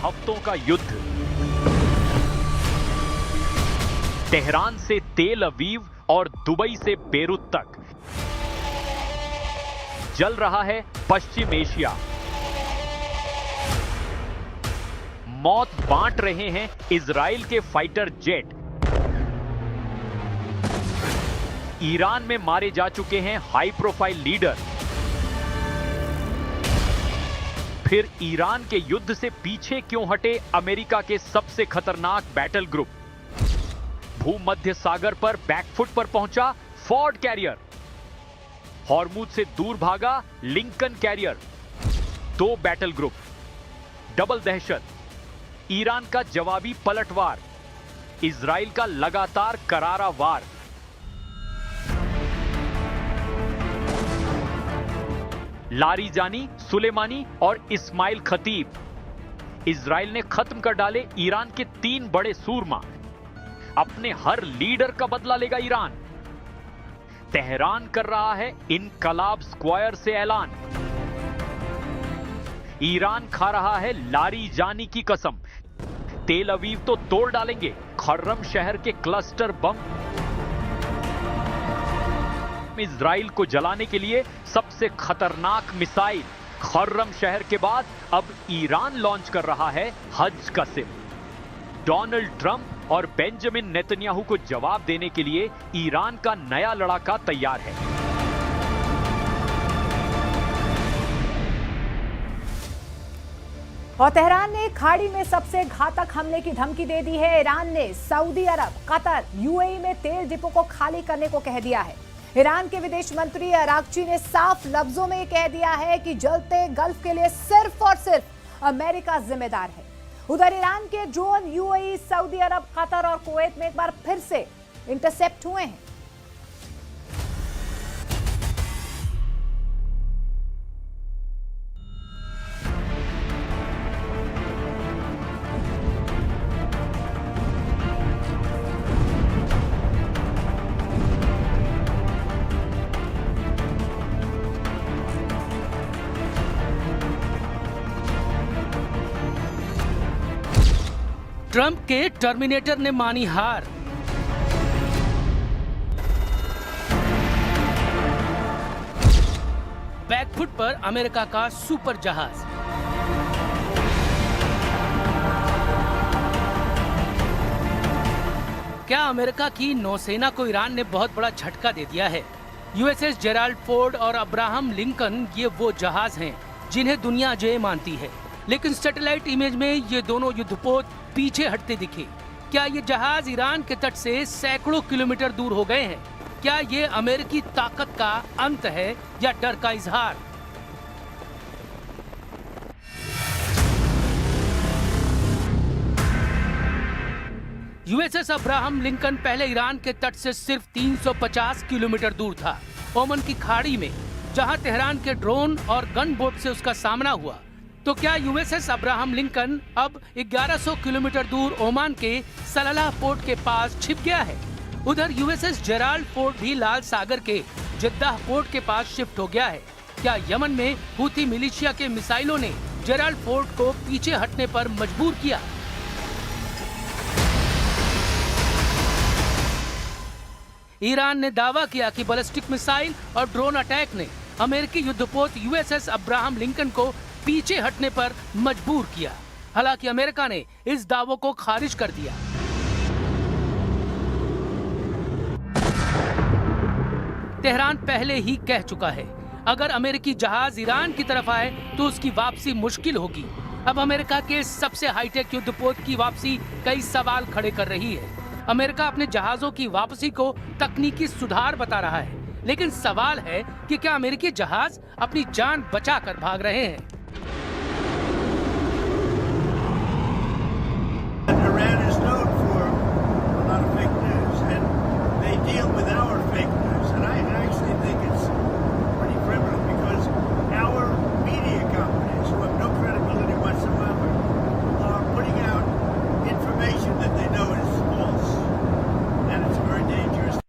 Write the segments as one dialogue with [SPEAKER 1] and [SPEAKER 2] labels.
[SPEAKER 1] हफ्तों का युद्ध। तेहरान से तेल अवीव और दुबई से बेरूत तक जल रहा है पश्चिम एशिया। मौत बांट रहे हैं इजराइल के फाइटर जेट। ईरान में मारे जा चुके हैं हाई प्रोफाइल लीडर। फिर ईरान के युद्ध से पीछे क्यों हटे अमेरिका के सबसे खतरनाक बैटल ग्रुप? भूमध्य सागर पर बैकफुट पर पहुंचा फोर्ड कैरियर। हॉर्मुज से दूर भागा Lincoln carrier. 2 battle group, double दहशत। ईरान का जवाबी पलटवार, इजराइल का लगातार करारा वार। लारीजानी, सुलेमानी और इस्माइल खतीब। इजराइल ने खत्म कर डाले ईरान के 3 बड़े सूरमा। अपने हर लीडर का बदला लेगा ईरान। तेहरान कर रहा है इनकलाब स्क्वायर से ऐलान। ईरान खा रहा है लारीजानी की कसम। तेल अवीव तो तोड़ डालेंगे खर्रम शहर के क्लस्टर बम। इजराइल को जलाने के लिए सबसे खतरनाक मिसाइल। खर्रम शहर के बाद अब ईरान लॉन्च कर रहा है हज का सिम। डोनाल्ड ट्रंप और बेंजामिन नेतन्याहू को जवाब देने के लिए ईरान का नया लड़ाका तैयार है।
[SPEAKER 2] और तेहरान ने खाड़ी में सबसे घातक हमले की धमकी दे दी है। ईरान ने सऊदी अरब, कतर, यूएई में तेल डिपो को खाली करने को कह दिया है। ईरान के विदेश मंत्री अरागची ने साफ लफ्जों में कह दिया है कि जलते गल्फ के लिए सिर्फ और सिर्फ अमेरिका जिम्मेदार है। उधर ईरान के ड्रोन यूएई, सऊदी अरब, कतर और कुवैत में एक बार फिर से इंटरसेप्ट हुए हैं।
[SPEAKER 3] ट्रंप के टर्मिनेटर ने मानी हार। बैकफुट पर अमेरिका का सुपर जहाज। क्या अमेरिका की नौसेना को ईरान ने बहुत बड़ा झटका दे दिया है? यूएसएस जेराल्ड फोर्ड और अब्राहम लिंकन ये वो जहाज हैं जिन्हें दुनिया अजेय मानती है, लेकिन सैटेलाइट इमेज में ये दोनों युद्धपोत पीछे हटते दिखे। क्या ये जहाज ईरान के तट से सैकड़ों किलोमीटर दूर हो गए हैं? क्या ये अमेरिकी ताकत का अंत है या डर का इजहार? यूएसएस अब्राहम लिंकन पहले ईरान के तट से सिर्फ 350 किलोमीटर दूर था, ओमान की खाड़ी में, जहां तेहरान के ड्रोन और गन बोट से उसका सामना हुआ। तो क्या यूएसएस अब्राहम लिंकन अब 1100 किलोमीटर दूर ओमान के सलाला पोर्ट के पास छिप गया है? उधर यूएसएस जेराल्ड फोर्ड भी लाल सागर के जद्दाह पोर्ट के पास शिफ्ट हो गया है। क्या यमन में हूथी मिलिशिया के मिसाइलों ने जेराल्ड फोर्ड को पीछे हटने पर मजबूर किया? ईरान ने दावा किया कि बैलिस्टिक मिसाइल और ड्रोन अटैक ने अमेरिकी युद्धपोत यूएसएस अब्राहम लिंकन को पीछे हटने पर मजबूर किया। हालांकि अमेरिका ने इस दावों को खारिज कर दिया। तेहरान पहले ही कह चुका है, अगर अमेरिकी जहाज ईरान की तरफ आए तो उसकी वापसी मुश्किल होगी। अब अमेरिका के सबसे हाईटेक युद्धपोत की वापसी कई सवाल खड़े कर रही है। अमेरिका अपने जहाजों की वापसी को तकनीकी सुधार बता रहा है, लेकिन सवाल है कि क्या अमेरिकी जहाज अपनी जान बचाकर भाग रहे हैं?
[SPEAKER 4] Iran is known for a lot of fake news, and they deal with our fake news, and I actually think it's pretty criminal because our media companies, who have no credibility whatsoever, are putting out information that they know is false, and it's very dangerous.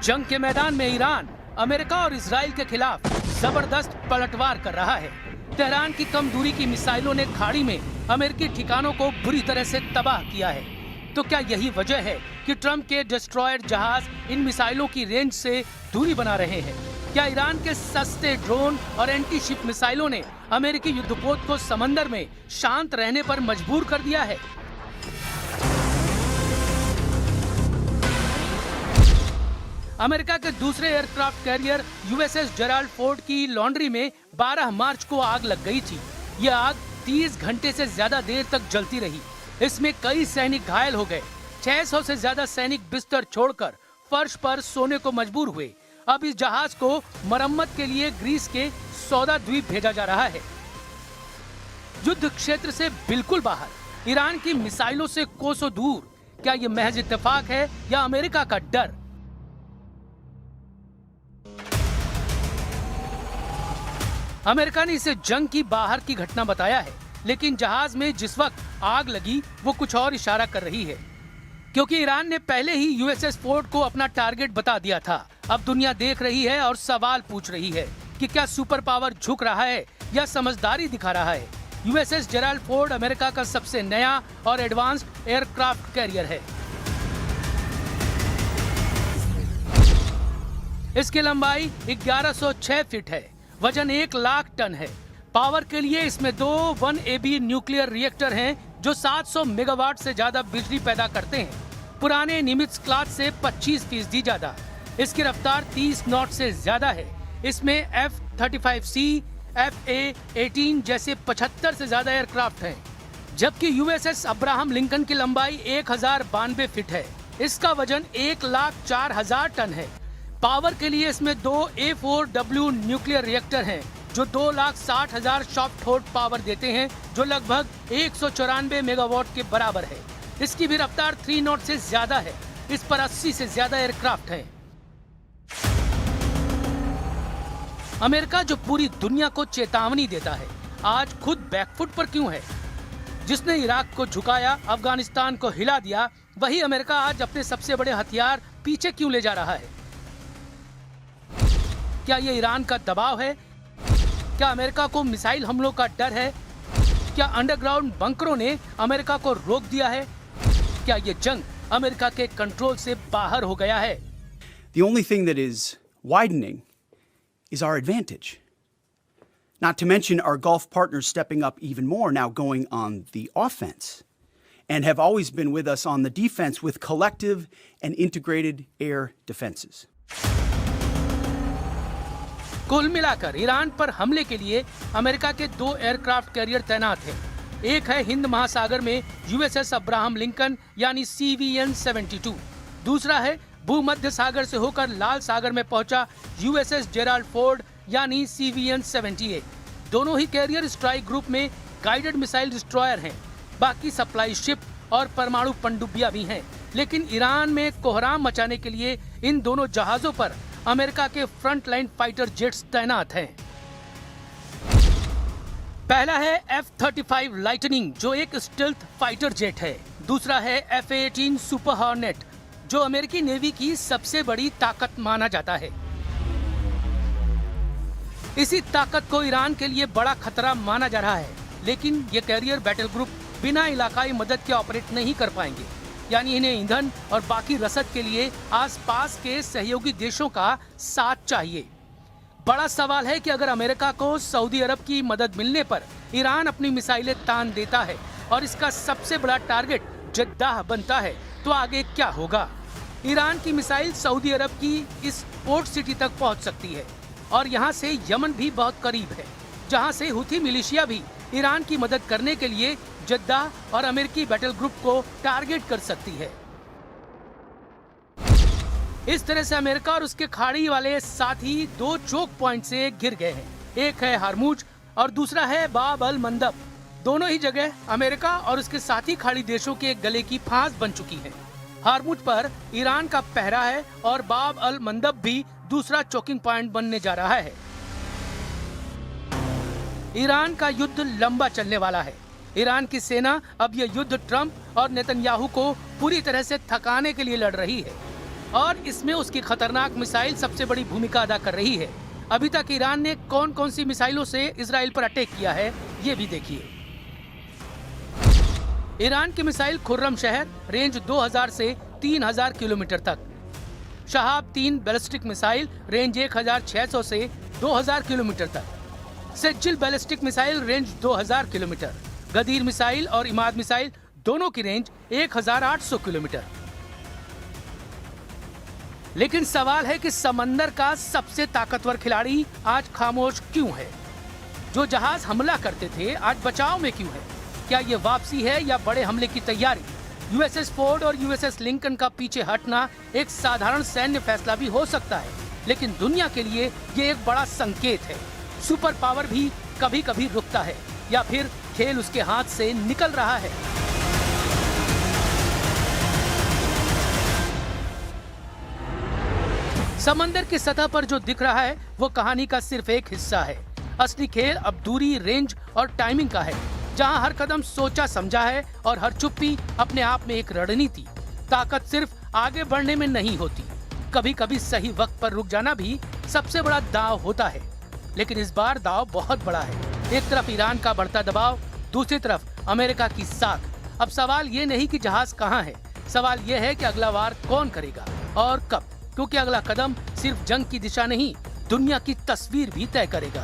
[SPEAKER 3] जंग के मैदान में Iran America और Israel के खिलाफ जबरदस्त पलटवार कर रहा है। तेहरान की कम दूरी की मिसाइलों ने खाड़ी में अमेरिकी ठिकानों को बुरी तरह से तबाह किया है। तो क्या यही वजह है कि ट्रंप के डिस्ट्रॉयर जहाज इन मिसाइलों की रेंज से दूरी बना रहे हैं? क्या ईरान के सस्ते ड्रोन और एंटी शिप मिसाइलों ने अमेरिकी युद्धपोत को समंदर में शांत रहने पर मजबूर कर दिया है? अमेरिका के दूसरे aircraft carrier USS Gerald Ford की लॉन्ड्री में 12 मार्च को आग लग गई थी। यह आग 30 घंटे से ज्यादा देर तक जलती रही। इसमें कई सैनिक घायल हो गए। 600 से ज्यादा सैनिक बिस्तर छोड़कर फर्श पर सोने को मजबूर हुए। अब इस जहाज को मरम्मत के लिए ग्रीस के सौदा द्वीप भेजा जा रहा है। युद्ध क्षेत्र से बिल्कुल बाहर, ईरान की मिसाइलों से कोसों दूर। क्या यह महज इत्तेफाक है या अमेरिका का डर? अमेरिका ने इसे जंग की बाहर की घटना बताया है, लेकिन जहाज में जिस वक्त आग लगी वो कुछ और इशारा कर रही है, क्योंकि ईरान ने पहले ही यूएसएस फोर्ड को अपना टारगेट बता दिया था। अब दुनिया देख रही है और सवाल पूछ रही है कि क्या सुपर पावर झुक रहा है या समझदारी दिखा रहा है। यूएसएस जेराल्ड फोर्ड अमेरिका का सबसे नया और एडवांस्ड एयरक्राफ्ट कैरियर है। इसकी लंबाई 1106 फीट है, वजन 1 लाख टन है। पावर के लिए इसमें 2 1AB न्यूक्लियर रिएक्टर हैं जो 700 मेगावाट से ज्यादा बिजली पैदा करते हैं, पुराने निमित्ज क्लास से 25% ज्यादा। इसकी रफ्तार 30 नॉट से ज्यादा है। इसमें F-35C, FA-18 जैसे 75 से ज्यादा एयरक्राफ्ट हैं, जबकि यूएसएस अब्राहम लिंकन की लंबाई 1092 फीट है। इसका वजन 1,04,000 टन है। पावर के लिए इसमें 2 A4W न्यूक्लियर रिएक्टर हैं जो 2,60,000 सॉफ्ट हॉट पावर देते हैं, जो लगभग 194 मेगावाट के बराबर है। इसकी भी रफ्तार 3 नॉट से ज्यादा है। इस पर 80 से ज्यादा एयरक्राफ्ट हैं। अमेरिका जो पूरी दुनिया को चेतावनी देता है, आज खुद बैकफुट पर क्यों है? जिसने इराक को झुकाया, अफगानिस्तान को हिला दिया, वही अमेरिका आज अपने सबसे बड़े हथियार पीछे क्यों ले जा रहा है? क्या ये ईरान का दबाव है? क्या अमेरिका को मिसाइल हमलों का डर है? क्या अंडरग्राउंड बंकरों ने अमेरिका को रोक दिया है? क्या ये जंग अमेरिका के कंट्रोल से बाहर हो गया है?
[SPEAKER 5] The only thing that is widening is our advantage. Not to mention our Gulf partners stepping up even more, now going on the offense, and have always been with us on the defense with collective and integrated air defenses.
[SPEAKER 3] कुल मिलाकर Iran पर हमले के लिए America के 2 aircraft carrier तैनात हैं। एक है हिंद महासागर में यूएसएस अब्राहम लिंकन यानी CVN-72। दूसरा है भूमध्य सागर से होकर लाल सागर में पहुंचा यूएसएस जेराल्ड फोर्ड यानी CVN-78। दोनों ही कैरियर स्ट्राइक ग्रुप में गाइडेड मिसाइल डिस्ट्रॉयर हैं। बाकी सप्लाई शिप और परमाणु पनडुब्बियां भी हैं, लेकिन ईरान में कोहराम मचाने के लिए इन दोनों जहाजों पर अमेरिका के फ्रंट लाइन फाइटर जेट्स तैनात हैं। पहला है F-35 लाइटनिंग जो एक स्टेल्थ फाइटर जेट है। दूसरा है FA-18 सुपर हॉर्नेट जो अमेरिकी नेवी की सबसे बड़ी ताकत माना जाता है। इसी ताकत को ईरान के लिए बड़ा खतरा माना जा रहा है, लेकिन ये कैरियर बैटल ग्रुप बिना इलाकाई मदद के ऑपरेट नहीं कर पाएंगे, यानी इन्हें ईंधन और बाकी रसद के लिए आसपास के सहयोगी देशों का साथ चाहिए। बड़ा सवाल है कि अगर अमेरिका को सऊदी अरब की मदद मिलने पर ईरान अपनी मिसाइलें तान देता है और इसका सबसे बड़ा टारगेट जद्दाह बनता है, तो आगे क्या होगा? ईरान की मिसाइल सऊदी अरब की इस पोर्ट सिटी तक पहुंच सकती है और यहां से यमन भी बहुत करीब है, जहां से हुथी मिलिशिया भी ईरान की मदद करने के लिए जद्दाह और अमेरिकी बैटल ग्रुप को टारगेट कर सकती है। इस तरह से अमेरिका और उसके खाड़ी वाले साथी 2 चोक पॉइंट से घिर गए हैं। एक है हरमुज और दूसरा है बाब अल मंदब। दोनों ही जगह अमेरिका और उसके साथी खाड़ी देशों के गले की फांस बन चुकी है। हरमुज पर ईरान का पहरा है और बाब अल मंदब भी दूसरा चोकिंग पॉइंट बनने जा रहा है। ईरान का युद्ध लंबा चलने वाला है। ईरान की सेना अब यह युद्ध ट्रंप और नेतन्याहू को पूरी तरह से थकाने के लिए लड़ रही है और इसमें उसकी खतरनाक मिसाइल सबसे बड़ी भूमिका अदा कर रही है। अभी तक ईरान ने कौन कौन सी मिसाइलों से इजराइल पर अटैक किया है, ये भी देखिए। ईरान की मिसाइल खुर्रम शहर, रेंज 2000 से 3000 किलोमीटर तक। शहाब 3 बैलिस्टिक मिसाइल, रेंज 1600 से 2000 किलोमीटर तक। Sejjil ballistic missile, range 2000 kilometre. Ghadir missile और इमाद मिसाइल दोनों की रेंज 1800 किलोमीटर। लेकिन सवाल है कि समंदर का सबसे ताकतवर खिलाड़ी आज खामोश क्यों है? जो जहाज हमला करते थे आज बचाव में क्यों है? क्या ये वापसी है या बड़े हमले की तैयारी? यूएसएस फोर्ड और यूएसएस लिंकन का पीछे हटना एक साधारण सैन्य फैसला भी हो सकता है, लेकिन दुनिया के लिए ये एक बड़ा संकेत है। सुपर पावर भी कभी कभी रुकता है या फिर खेल उसके हाथ से निकल रहा है। समंदर की सतह पर जो दिख रहा है वो कहानी का सिर्फ एक हिस्सा है। असली खेल अब दूरी, रेंज और टाइमिंग का है, जहां हर कदम सोचा समझा है और हर चुप्पी अपने आप में एक रणनीति। ताकत सिर्फ आगे बढ़ने में नहीं होती, कभी कभी सही वक्त पर रुक जाना भी सबसे बड़ा दांव होता है। लेकिन इस बार दांव बहुत बड़ा है। एक तरफ ईरान का बढ़ता दबाव, दूसरी तरफ अमेरिका की साख। अब सवाल ये नहीं कि जहाज कहाँ है, सवाल ये है कि अगला वार कौन करेगा और कब, क्योंकि अगला कदम सिर्फ जंग की दिशा नहीं, दुनिया की तस्वीर भी तय करेगा।